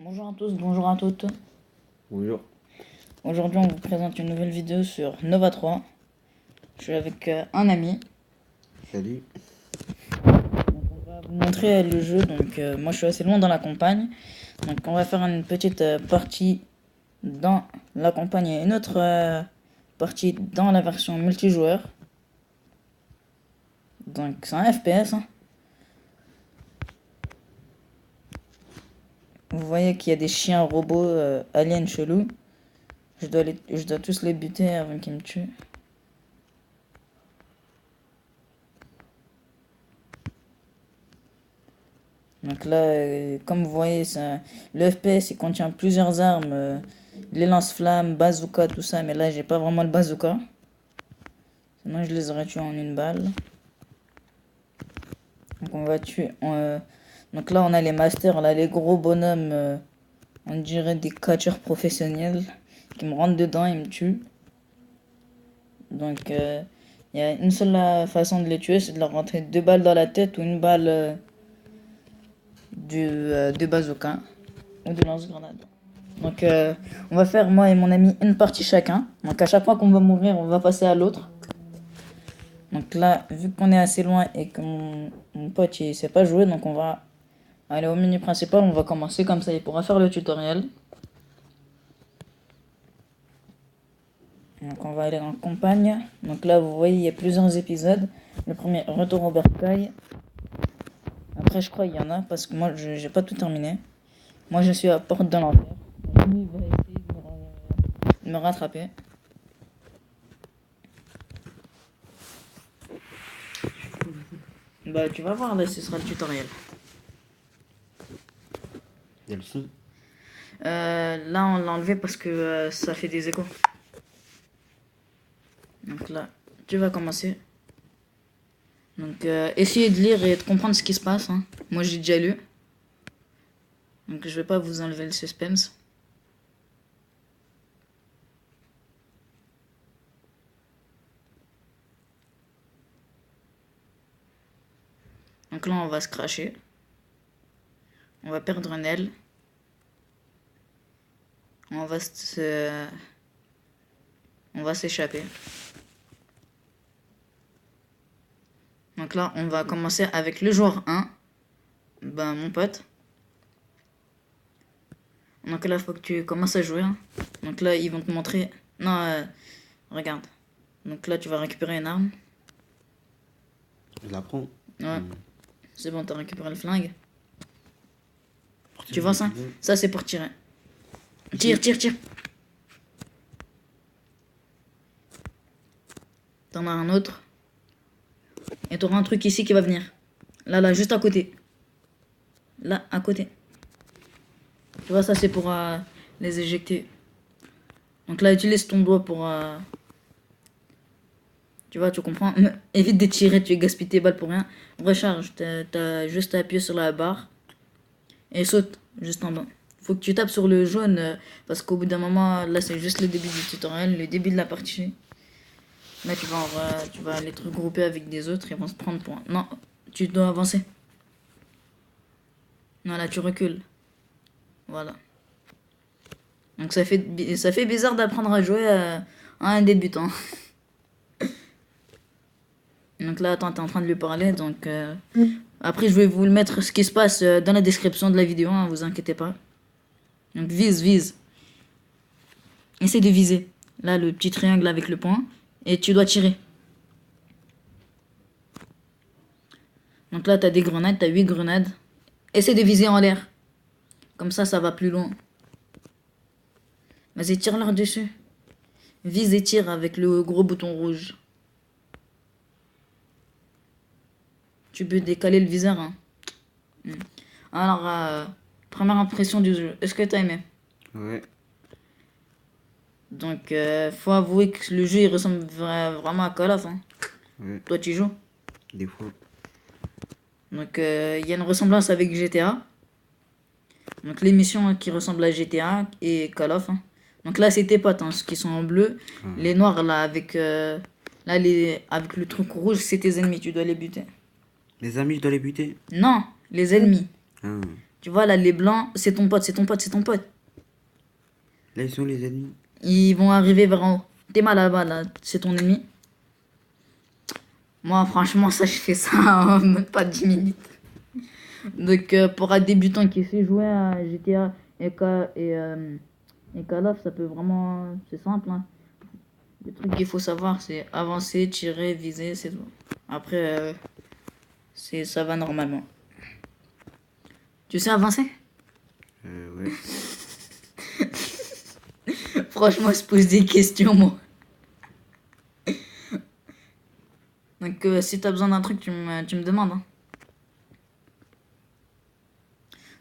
Bonjour à tous, bonjour à toutes. Bonjour. Aujourd'hui, on vous présente une nouvelle vidéo sur Nova 3. Je suis avec un ami. Salut. Donc, on va vous montrer le jeu. Donc, moi, je suis assez loin dans la campagne. Donc, on va faire une petite partie dans la campagne et une autre partie dans la version multijoueur. Donc, c'est un FPS. Hein. Vous voyez qu'il y a des chiens robots aliens chelous. Je dois tous les buter avant qu'ils me tuent. Donc là, comme vous voyez, le FPS il contient plusieurs armes, les lance-flammes, bazooka, tout ça, mais là j'ai pas vraiment le bazooka. Sinon je les aurais tués en une balle. Donc on va tuer. Donc là on a les masters, là les gros bonhommes, on dirait des catcheurs professionnels qui me rentrent dedans et me tuent. Donc il y a une seule façon de les tuer, c'est de leur rentrer 2 balles dans la tête ou une balle de bazooka ou de lance-grenade. Donc on va faire moi et mon ami une partie chacun. Donc à chaque fois qu'on va mourir, on va passer à l'autre. Donc là, vu qu'on est assez loin et que mon pote il sait pas jouer, donc on va aller au menu principal. On va commencer comme ça, il pourra faire le tutoriel. Donc on va aller en campagne. Donc là, vous voyez, il y a plusieurs épisodes. Le premier, retour au bercail. Après, je crois qu'il y en a parce que moi, j'ai pas tout terminé. Moi, je suis à Porte de l'Enfer. Lui, il va essayer de me rattraper. Bah, tu vas voir, là, ce sera le tutoriel. Il y a le son. Là, on l'a enlevé parce que ça fait des échos. Donc là, tu vas commencer. Donc, essayez de lire et de comprendre ce qui se passe. Hein. Moi, j'ai déjà lu. Donc, je vais pas vous enlever le suspense. Donc là, on va se cracher. On va perdre une aile. On va s'échapper. Donc là, on va commencer avec le joueur 1. Ben, mon pote. Donc là, il faut que tu commences à jouer. Hein. Donc là, ils vont te montrer... Non, regarde. Donc là, tu vas récupérer une arme. Je la prends. Ouais. C'est bon, t'as récupéré le flingue. Tu vois ça? Ça, c'est pour tirer. Tire. T'en as un autre. Et t'auras un truc ici qui va venir. Là, juste à côté. Là, à côté. Tu vois, ça, c'est pour les éjecter. Donc là, utilise ton doigt pour... Tu vois, tu comprends? Évite de tirer, tu gaspilles tes balles pour rien. Recharge, t'as juste à appuyer sur la barre. Et saute, juste en bas. Faut que tu tapes sur le jaune, parce qu'au bout d'un moment, là, c'est juste le début du tutoriel, le début de la partie. Là, tu vas les regrouper avec des autres, ils vont se prendre pour... Non, tu dois avancer. Non, là, tu recules. Voilà. Donc, ça fait bizarre d'apprendre à jouer à un débutant. Donc là, attends, t'es en train de lui parler, donc... Après, je vais vous le mettre ce qui se passe dans la description de la vidéo, hein, vous inquiétez pas. Donc, vise. Essaye de viser. Là, le petit triangle avec le point. Et tu dois tirer. Donc là, t'as des grenades, t'as 8 grenades. Essaye de viser en l'air. Comme ça va plus loin. Vas-y, tire leur dessus. Vise et tire avec le gros bouton rouge. Tu peux décaler le viseur. Hein. Alors, première impression du jeu. Est-ce que t'as aimé? Ouais. Donc, faut avouer que le jeu il ressemble vraiment à Call of. Hein. Ouais. Toi, tu joues? Des fois. Donc, il y a une ressemblance avec GTA. Donc, les missions qui ressemblent à GTA et Call of. Hein. Donc là, c'est tes potes, hein, ceux qui sont en bleu. Les noirs, là, avec le truc rouge, c'est tes ennemis. Tu dois les buter. Les amis, je dois les buter. Non, les ennemis. Ah. Tu vois, là, les blancs, c'est ton pote, c'est ton pote, c'est ton pote. Là, ils sont les ennemis. Ils vont arriver vers en haut. T'es mal là-bas, là, c'est ton ennemi. Moi, franchement, ça, je fais ça en même pas 10 minutes. Donc, pour un débutant qui sait jouer à GTA et Call of, ça peut vraiment... C'est simple, hein. Le truc qu'il faut savoir, c'est avancer, tirer, viser, c'est tout. Après, ça va normalement. Tu sais avancer? Ouais. Franchement, je pose des questions, moi. Donc, si t'as besoin d'un truc, tu me demandes, hein.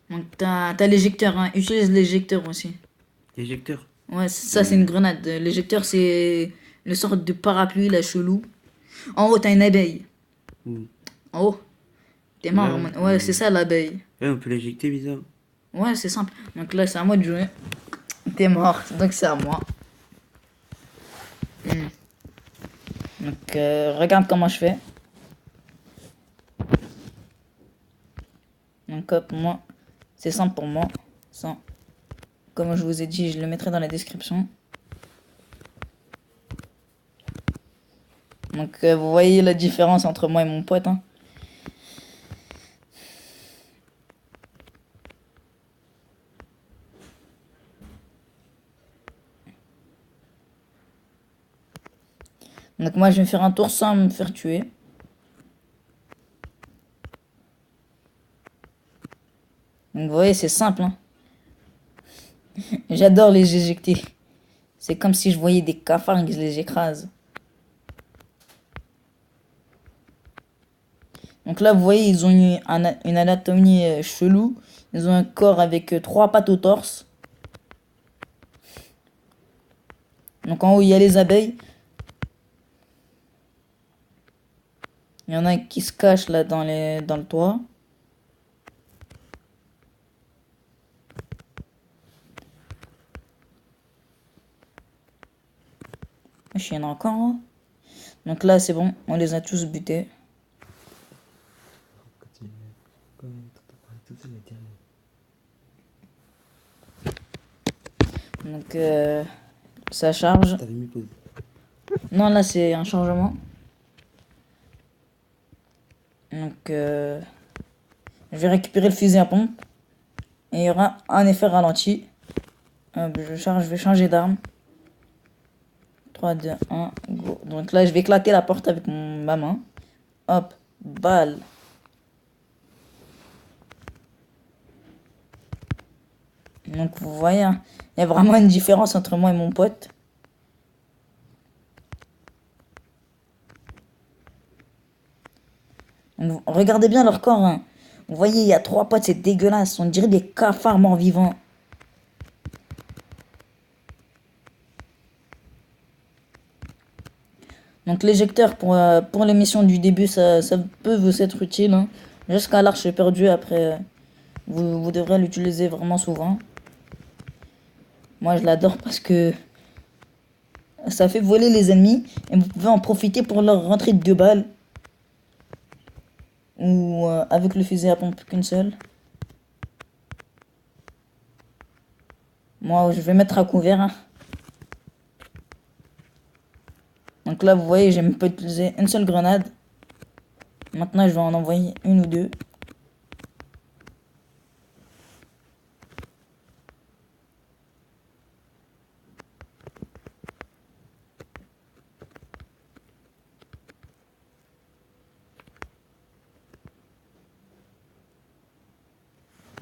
Donc, t'as l'éjecteur, hein. Utilise l'éjecteur aussi. Éjecteur. Ouais, ça, c'est une grenade. L'éjecteur, c'est le sort de parapluie, la chelou. En haut, t'as une abeille. Ouh. En haut, t'es mort. Là, Ouais, c'est ça, l'abeille. Ouais, on peut l'éjecter, bizarre. Ouais, c'est simple. Donc là, c'est à moi de jouer. T'es mort, donc c'est à moi. Donc, regarde comment je fais. Donc, hop, moi, c'est simple pour moi. Ça, comme je vous ai dit, je le mettrai dans la description. Donc, vous voyez la différence entre moi et mon pote, hein. Donc, moi, je vais me faire un tour sans me faire tuer. Donc, vous voyez, c'est simple, hein. J'adore les éjecter. C'est comme si je voyais des cafards et que je les écrase. Donc là, vous voyez, ils ont une anatomie chelou. Ils ont un corps avec 3 pattes au torse. Donc en haut, il y a les abeilles. Il y en a qui se cachent là dans le toit. Il y en a encore, hein. Donc là, c'est bon, on les a tous butés. Donc ça charge. T'avais mis pause. Non, là, c'est un changement. Donc je vais récupérer le fusil à pompe. Et il y aura un effet ralenti. Je vais changer d'arme. 3, 2, 1, go. Donc là, je vais éclater la porte avec ma main. Hop, balle. Donc vous voyez, hein, il y a vraiment une différence entre moi et mon pote. Donc, regardez bien leur corps, hein. Vous voyez, il y a 3 potes, c'est dégueulasse. On dirait des cafards morts vivants. Donc l'éjecteur pour les missions du début, ça peut vous être utile, hein. Jusqu'à l'arche perdue, après, vous devrez l'utiliser vraiment souvent. Moi, je l'adore parce que ça fait voler les ennemis et vous pouvez en profiter pour leur rentrer 2 balles. Ou avec le fusil à pompe qu'une seule. Moi, je vais mettre à couvert, hein. Donc là, vous voyez, j'ai même pas utilisé une seule grenade. Maintenant, je vais en envoyer une ou deux.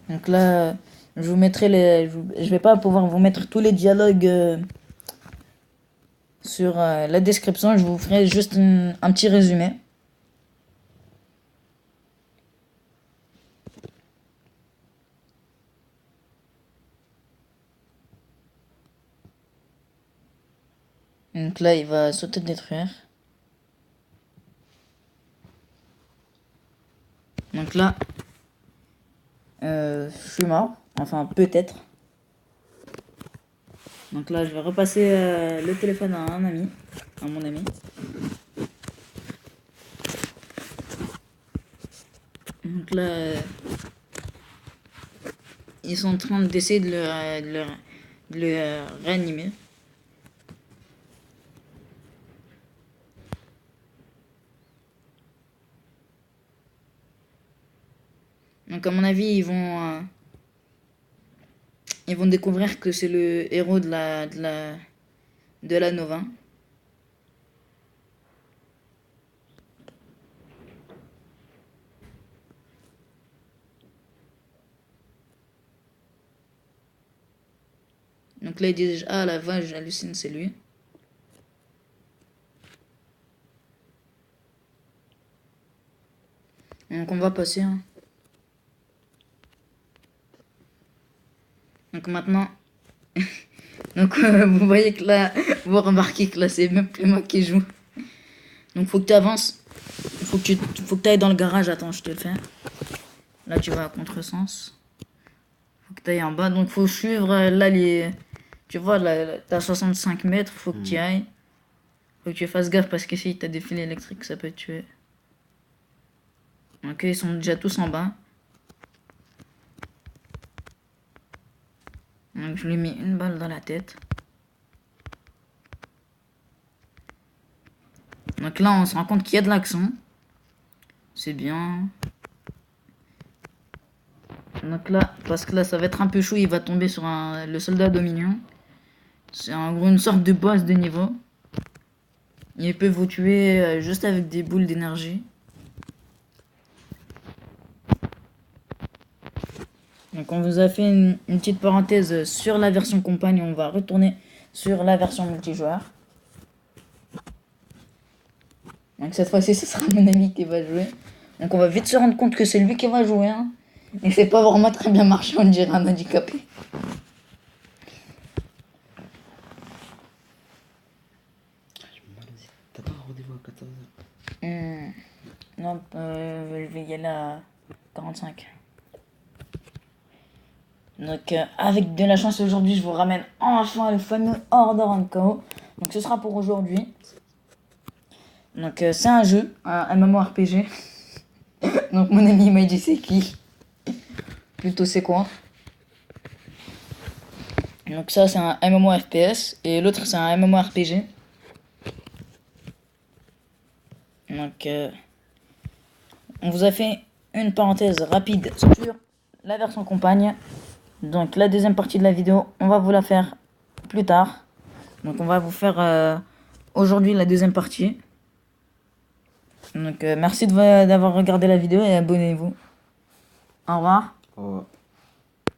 Donc là, je vous mettrai je vais pas pouvoir vous mettre tous les dialogues sur la description. Je vous ferai juste un petit résumé. Donc là, il va sauter détruire. Donc là, je suis mort. Enfin, peut-être. Donc là, je vais repasser le téléphone à un ami, à mon ami. Donc là, ils sont en train d'essayer de le réanimer. Donc à mon avis, ils vont découvrir que c'est le héros de la Nova. Donc là, ils disent, ah la vache, j'hallucine, c'est lui. Donc on va passer. Hein. Donc maintenant, donc vous voyez que là, vous remarquez que là c'est même plus moi qui joue. Donc faut que tu avances. Faut que tu ailles dans le garage. Attends, je te le fais. Là tu vas à contresens. Faut que tu ailles en bas. Donc faut suivre là les. Tu vois là, t'as 65 mètres. Faut que tu y ailles. Faut que tu fasses gaffe parce que si t'as des fils électriques, ça peut te tuer. Ok, ils sont déjà tous en bas. Donc je lui ai mis une balle dans la tête. Donc là on se rend compte qu'il y a de l'action. C'est bien. Donc là, parce que là ça va être un peu chaud, il va tomber sur le soldat Dominion. C'est en gros une sorte de boss de niveau. Il peut vous tuer juste avec des boules d'énergie. Donc on vous a fait une petite parenthèse sur la version compagne. On va retourner sur la version multijoueur. Donc cette fois-ci, ce sera mon ami qui va jouer. Donc on va vite se rendre compte que c'est lui qui va jouer. Hein. Et c'est pas vraiment très bien marché, on dirait un handicapé. T'as pas un rendez-vous à 14h? Non, je vais y aller à 45. Donc avec de la chance aujourd'hui, je vous ramène enfin le fameux Order and Co. Donc ce sera pour aujourd'hui. Donc c'est un jeu, un MMORPG. Donc mon ami m'a dit c'est qui? Plutôt c'est quoi? Donc ça c'est un MMORPS et l'autre c'est un MMORPG. Donc on vous a fait une parenthèse rapide sur la version compagne. Donc la deuxième partie de la vidéo, on va vous la faire plus tard. Donc on va vous faire aujourd'hui la deuxième partie. Donc merci d'avoir regardé la vidéo et abonnez-vous. Au revoir. Au revoir.